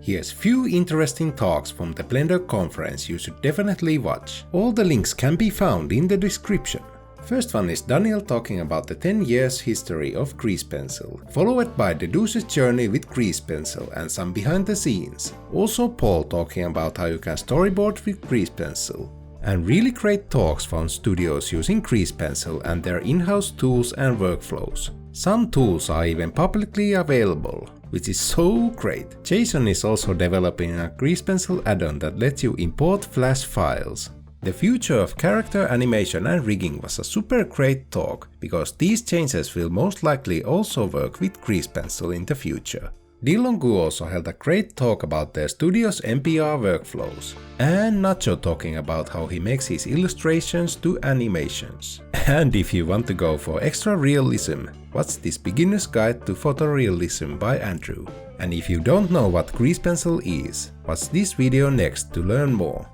Here's few interesting talks from the Blender conference you should definitely watch. All the links can be found in the description. First one is Daniel talking about the 10 years history of Grease Pencil, followed by Dédouze's journey with Grease Pencil and some behind the scenes. Also Paul talking about how you can storyboard with Grease Pencil. And really great talks from studios using Grease Pencil and their in-house tools and workflows. Some tools are even publicly available, which is so great. Jason is also developing a Grease Pencil add-on that lets you import Flash files. The future of character animation and rigging was a super great talk, because these changes will most likely also work with Grease Pencil in the future. DillonGoo also held a great talk about their studio's MPR workflows. And Nacho talking about how he makes his illustrations to animations. And if you want to go for extra realism, watch this beginner's guide to photorealism by Andrew. And if you don't know what Grease Pencil is, watch this video next to learn more.